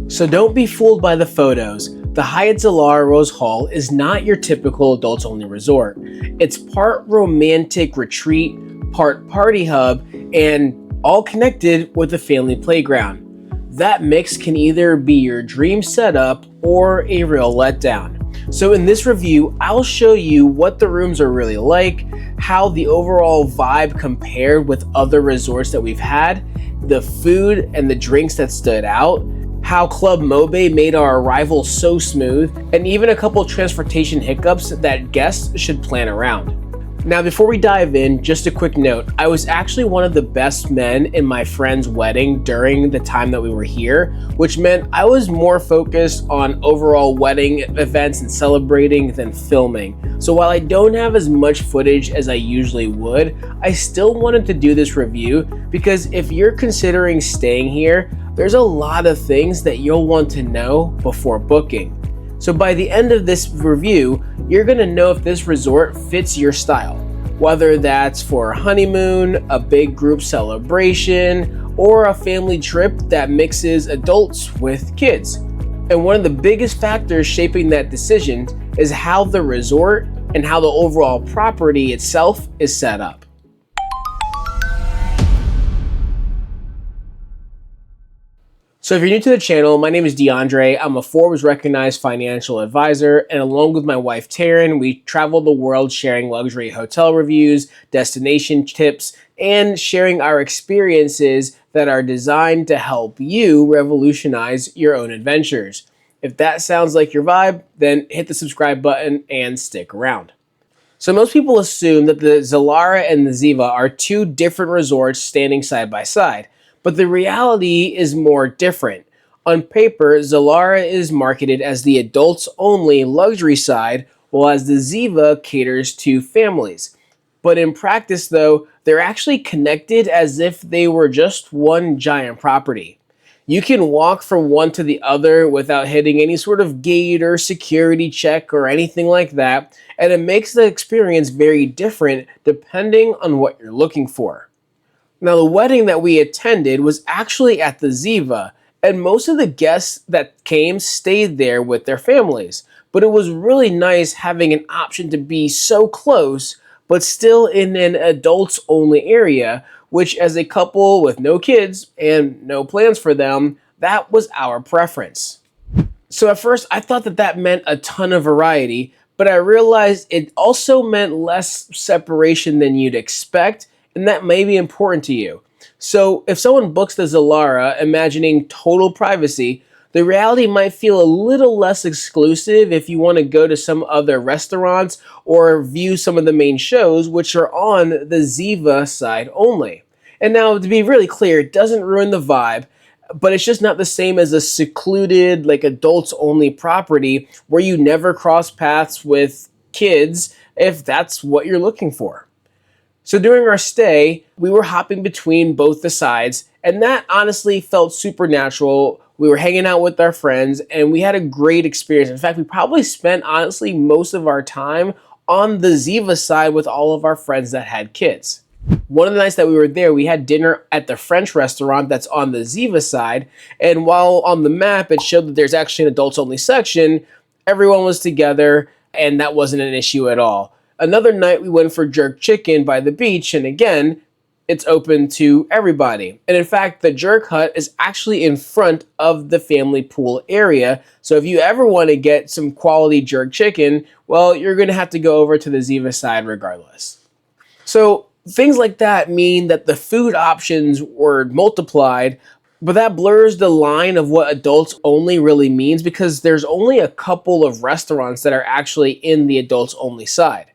So don't be fooled by the photos. The Hyatt Zilara Rose Hall is not your typical adults-only resort. It's part romantic retreat, part party hub, and all connected with a family playground. That mix can either be your dream setup or a real letdown. So in this review, I'll show you what the rooms are really like, how the overall vibe compared with other resorts that we've had, the food and the drinks that stood out, how Club Mobay made our arrival so smooth, and even a couple transportation hiccups that guests should plan around. Now, before we dive in, just a quick note. I was actually one of the best men in my friend's wedding during the time that we were here, which meant I was more focused on overall wedding events and celebrating than filming. So while I don't have as much footage as I usually would, I still wanted to do this review because if you're considering staying here, there's a lot of things that you'll want to know before booking. So by the end of this review, you're gonna know if this resort fits your style, whether that's for a honeymoon, a big group celebration, or a family trip that mixes adults with kids. And one of the biggest factors shaping that decision is how the resort and how the overall property itself is set up. So if you're new to the channel, my name is DeAndre. I'm a Forbes recognized financial advisor, and along with my wife Taryn, we travel the world sharing luxury hotel reviews, destination tips, and sharing our experiences that are designed to help you revolutionize your own adventures. If that sounds like your vibe, then hit the subscribe button and stick around. So most people assume that the Zilara and the Ziva are two different resorts standing side by side. But the reality is more different. On paper, Zilara is marketed as the adults-only luxury side, while as the Ziva caters to families. But in practice, though, they're actually connected as if they were just one giant property. You can walk from one to the other without hitting any sort of gate or security check or anything like that, and it makes the experience very different depending on what you're looking for. Now, the wedding that we attended was actually at the Ziva, and most of the guests that came stayed there with their families. But it was really nice having an option to be so close, but still in an adults-only area, which as a couple with no kids and no plans for them, that was our preference. So at first, I thought that meant a ton of variety, but I realized it also meant less separation than you'd expect, and that may be important to you. So if someone books the Zilara imagining total privacy, the reality might feel a little less exclusive if you want to go to some other restaurants or view some of the main shows, which are on the Ziva side only. And now, to be really clear, it doesn't ruin the vibe, but it's just not the same as a secluded, like adults-only property where you never cross paths with kids if that's what you're looking for. So during our stay, we were hopping between both the sides, and that honestly felt supernatural. We were hanging out with our friends, and we had a great experience. In fact, we probably spent, honestly, most of our time on the Ziva side with all of our friends that had kids. One of the nights that we were there, we had dinner at the French restaurant that's on the Ziva side, and while on the map it showed that there's actually an adults-only section, everyone was together, and that wasn't an issue at all. Another night we went for jerk chicken by the beach, and again, it's open to everybody. And in fact, the jerk hut is actually in front of the family pool area. So if you ever want to get some quality jerk chicken, well, you're going to have to go over to the Ziva side regardless. So things like that mean that the food options were multiplied, but that blurs the line of what adults only really means because there's only a couple of restaurants that are actually in the adults only side.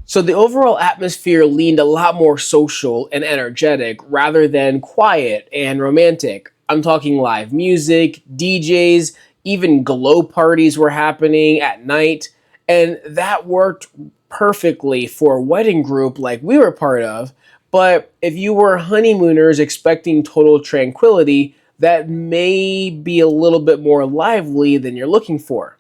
So the overall atmosphere leaned a lot more social and energetic rather than quiet and romantic. I'm talking live music, DJs, even glow parties were happening at night, and that worked perfectly for a wedding group like we were part of. But if you were honeymooners expecting total tranquility, that may be a little bit more lively than you're looking for.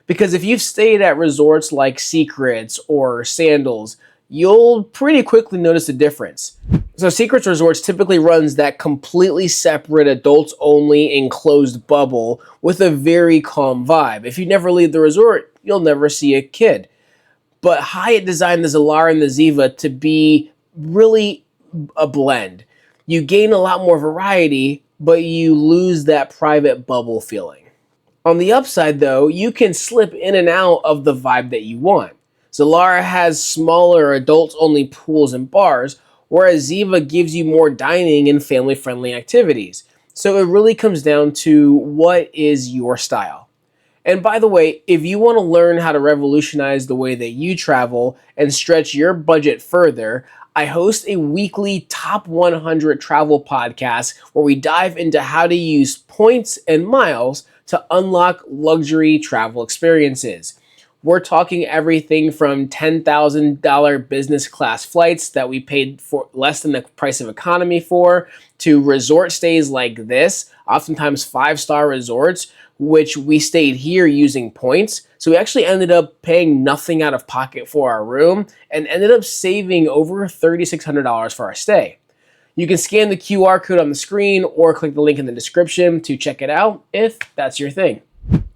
Because if you've stayed at resorts like Secrets or Sandals, you'll pretty quickly notice a difference. So Secrets Resorts typically runs that completely separate adults only enclosed bubble with a very calm vibe. If you never leave the resort, you'll never see a kid. But Hyatt designed the Zilara and the Ziva to be really a blend. You gain a lot more variety, but you lose that private bubble feeling. On the upside, though, you can slip in and out of the vibe that you want. Zilara has smaller adults-only pools and bars, whereas Ziva gives you more dining and family-friendly activities. So it really comes down to what is your style. And by the way, if you want to learn how to revolutionize the way that you travel and stretch your budget further, I host a weekly top 100 travel podcast where we dive into how to use points and miles to unlock luxury travel experiences. We're talking everything from $10,000 business class flights that we paid for less than the price of economy for, to resort stays like this, oftentimes 5-star resorts, which we stayed here using points. So we actually ended up paying nothing out of pocket for our room and ended up saving over $3,600 for our stay. You can scan the QR code on the screen or click the link in the description to check it out if that's your thing.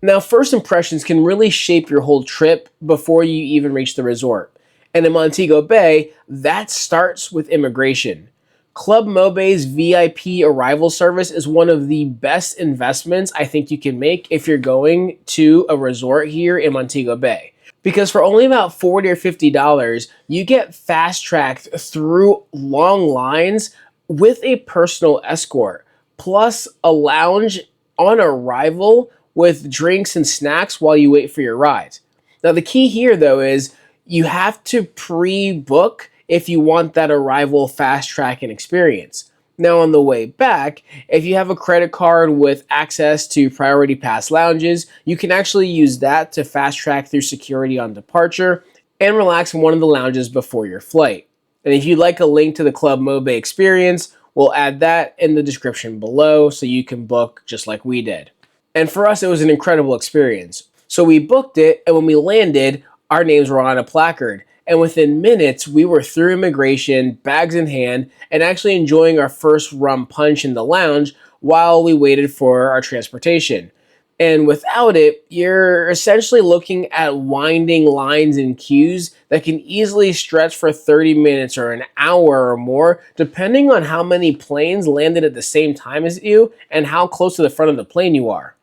Now, first impressions can really shape your whole trip before you even reach the resort. And in Montego Bay, that starts with immigration. Club Mobay's VIP arrival service is one of the best investments I think you can make if you're going to a resort here in Montego Bay. Because for only about $40 or $50, you get fast-tracked through long lines with a personal escort, plus a lounge on arrival with drinks and snacks while you wait for your ride. Now, the key here, though, is you have to pre-book if you want that arrival fast-tracking experience. Now, on the way back, if you have a credit card with access to Priority Pass lounges, you can actually use that to fast-track through security on departure and relax in one of the lounges before your flight. And if you'd like a link to the Club Mobay experience, we'll add that in the description below so you can book just like we did. And for us, it was an incredible experience. So we booked it, and when we landed, our names were on a placard. And within minutes, we were through immigration, bags in hand, and actually enjoying our first rum punch in the lounge while we waited for our transportation. And without it, you're essentially looking at winding lines and queues that can easily stretch for 30 minutes or an hour or more, depending on how many planes landed at the same time as you and how close to the front of the plane you are.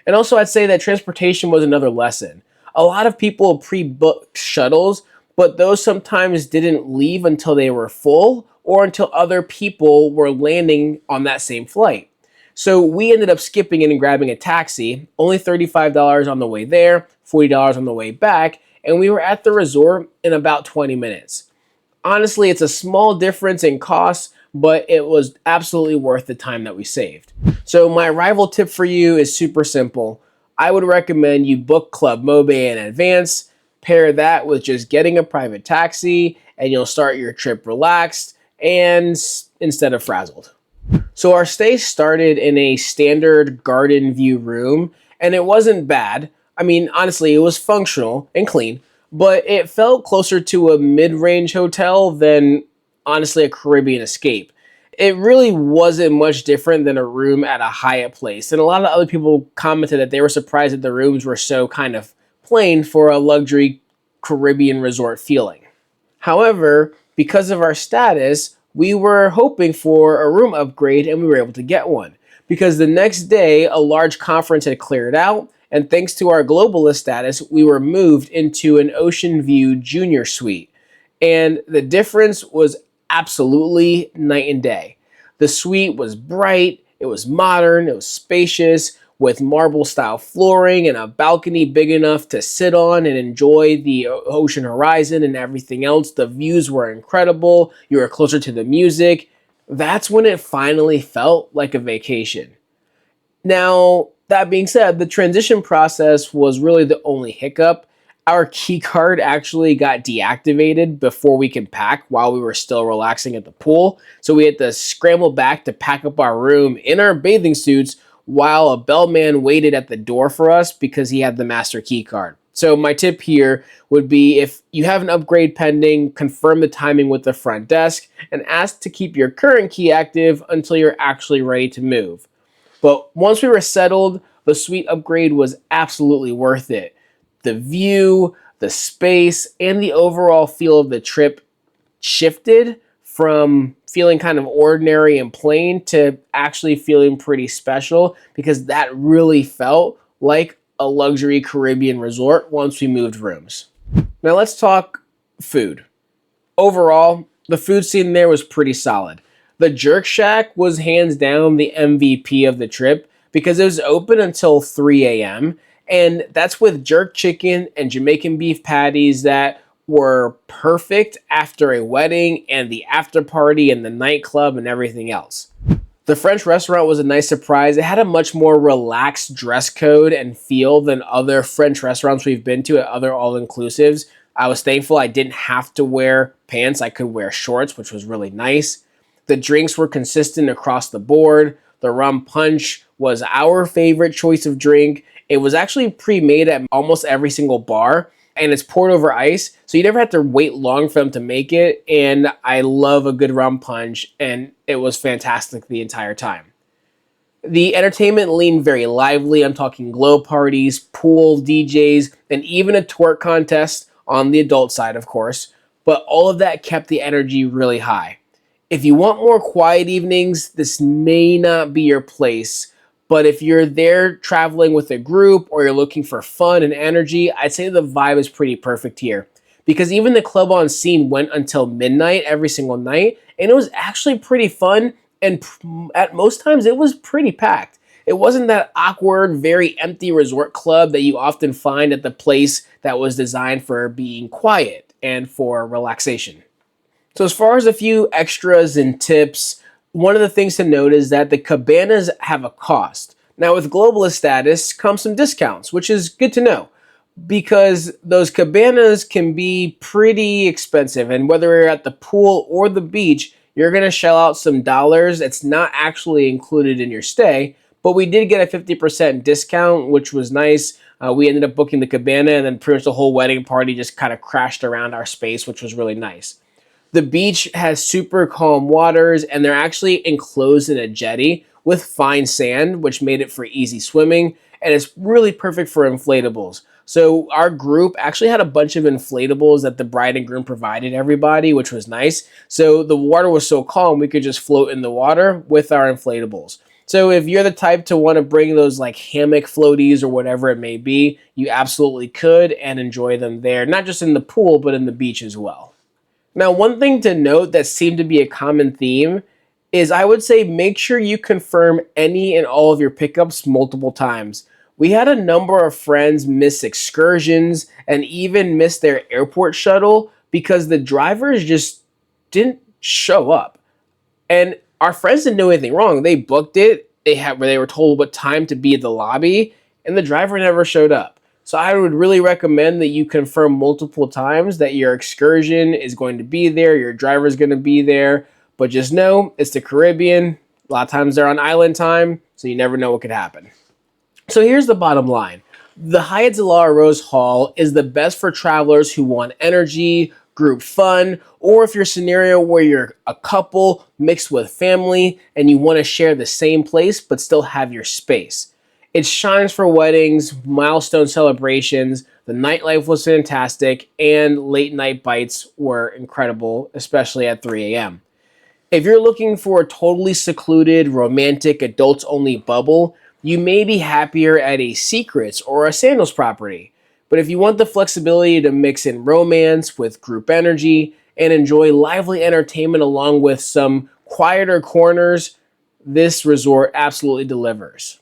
And also, I'd say that transportation was another lesson. A lot of people pre-booked shuttles, but those sometimes didn't leave until they were full or until other people were landing on that same flight. So we ended up skipping it and grabbing a taxi, only $35 on the way there, $40 on the way back, and we were at the resort in about 20 minutes. Honestly, it's a small difference in cost, but it was absolutely worth the time that we saved. So my arrival tip for you is super simple. I would recommend you book Club Mobay in advance, pair that with just getting a private taxi, and you'll start your trip relaxed and instead of frazzled. So our stay started in a standard garden view room, and it wasn't bad. I mean, honestly, it was functional and clean, but it felt closer to a mid-range hotel than, honestly, a Caribbean escape. It really wasn't much different than a room at a Hyatt place, and a lot of other people commented that they were surprised that the rooms were so kind of plain for a luxury Caribbean resort feeling. However, because of our status, we were hoping for a room upgrade, and we were able to get one. Because the next day, a large conference had cleared out, and thanks to our Globalist status, we were moved into an Ocean View Junior Suite. And the difference was absolutely night and day. The suite was bright, it was modern, it was spacious, with marble-style flooring and a balcony big enough to sit on and enjoy the ocean horizon and everything else. The views were incredible. You were closer to the music. That's when it finally felt like a vacation. Now, that being said, the transition process was really the only hiccup. Our key card actually got deactivated before we could pack while we were still relaxing at the pool. So we had to scramble back to pack up our room in our bathing suits while a bellman waited at the door for us because he had the master key card. So my tip here would be, if you have an upgrade pending, confirm the timing with the front desk and ask to keep your current key active until you're actually ready to move. But once we were settled, the suite upgrade was absolutely worth it. The view, the space, and the overall feel of the trip shifted from feeling kind of ordinary and plain to actually feeling pretty special, because that really felt like a luxury Caribbean resort once we moved rooms. Now let's talk food. Overall, the food scene there was pretty solid. The Jerk Shack was hands down the MVP of the trip because it was open until 3 a.m. And that's with jerk chicken and Jamaican beef patties that were perfect after a wedding and the after party and the nightclub and everything else. The French restaurant was a nice surprise. It had a much more relaxed dress code and feel than other French restaurants we've been to at other all-inclusives. I was thankful I didn't have to wear pants. I could wear shorts, which was really nice. The drinks were consistent across the board. The rum punch was our favorite choice of drink. It was actually pre-made at almost every single bar, and it's poured over ice, so you never have to wait long for them to make it. And I love a good rum punch, and it was fantastic the entire time. The entertainment leaned very lively. I'm talking glow parties, pool, DJs, and even a twerk contest on the adult side, of course. But all of that kept the energy really high. If you want more quiet evenings, this may not be your place. But if you're there traveling with a group or you're looking for fun and energy, I'd say the vibe is pretty perfect here. Because even the club on scene went until midnight every single night, and it was actually pretty fun, and at most times it was pretty packed. It wasn't that awkward, very empty resort club that you often find at the place that was designed for being quiet and for relaxation. So as far as a few extras and tips, one of the things to note is that the cabanas have a cost. Now with Globalist status comes some discounts, which is good to know, because those cabanas can be pretty expensive, and whether you're at the pool or the beach, you're going to shell out some dollars. It's not actually included in your stay, but we did get a 50% discount, which was nice. We ended up booking the cabana, and then pretty much the whole wedding party just kind of crashed around our space, which was really nice. The beach has super calm waters, and they're actually enclosed in a jetty with fine sand, which made it for easy swimming, and it's really perfect for inflatables. So our group actually had a bunch of inflatables that the bride and groom provided everybody, which was nice. So the water was so calm, we could just float in the water with our inflatables. So if you're the type to want to bring those like hammock floaties or whatever it may be, you absolutely could and enjoy them there, not just in the pool, but in the beach as well. Now, one thing to note that seemed to be a common theme is, I would say, make sure you confirm any and all of your pickups multiple times. We had a number of friends miss excursions and even miss their airport shuttle because the drivers just didn't show up. And our friends didn't do anything wrong. They booked it. They were told what time to be at the lobby, and the driver never showed up. So I would really recommend that you confirm multiple times that your excursion is going to be there, your driver is going to be there. But just know it's the Caribbean. A lot of times they're on island time, so you never know what could happen. So here's the bottom line. The Hyatt Zilara Rose Hall is the best for travelers who want energy, group fun, or if you're a scenario where you're a couple mixed with family and you want to share the same place but still have your space. It shines for weddings, milestone celebrations, the nightlife was fantastic, and late night bites were incredible, especially at 3 a.m. If you're looking for a totally secluded, romantic, adults-only bubble, you may be happier at a Secrets or a Sandals property. But if you want the flexibility to mix in romance with group energy and enjoy lively entertainment along with some quieter corners, this resort absolutely delivers.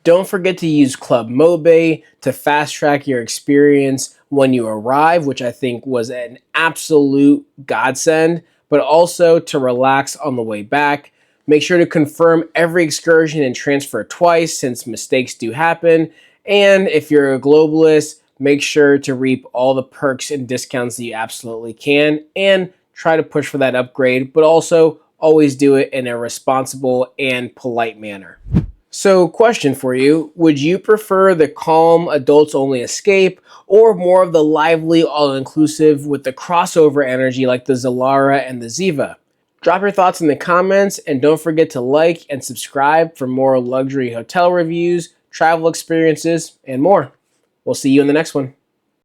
Don't forget to use Club Mobay to fast track your experience when you arrive, which I think was an absolute godsend, but also to relax on the way back. Make sure to confirm every excursion and transfer twice, since mistakes do happen. And if you're a globalist, make sure to reap all the perks and discounts that you absolutely can, and try to push for that upgrade, but also always do it in a responsible and polite manner. So, question for you. Would you prefer the calm, adults only escape, or more of the lively, all inclusive with the crossover energy like the Zilara and the Ziva? Drop your thoughts in the comments and don't forget to like and subscribe for more luxury hotel reviews, travel experiences, and more. We'll see you in the next one.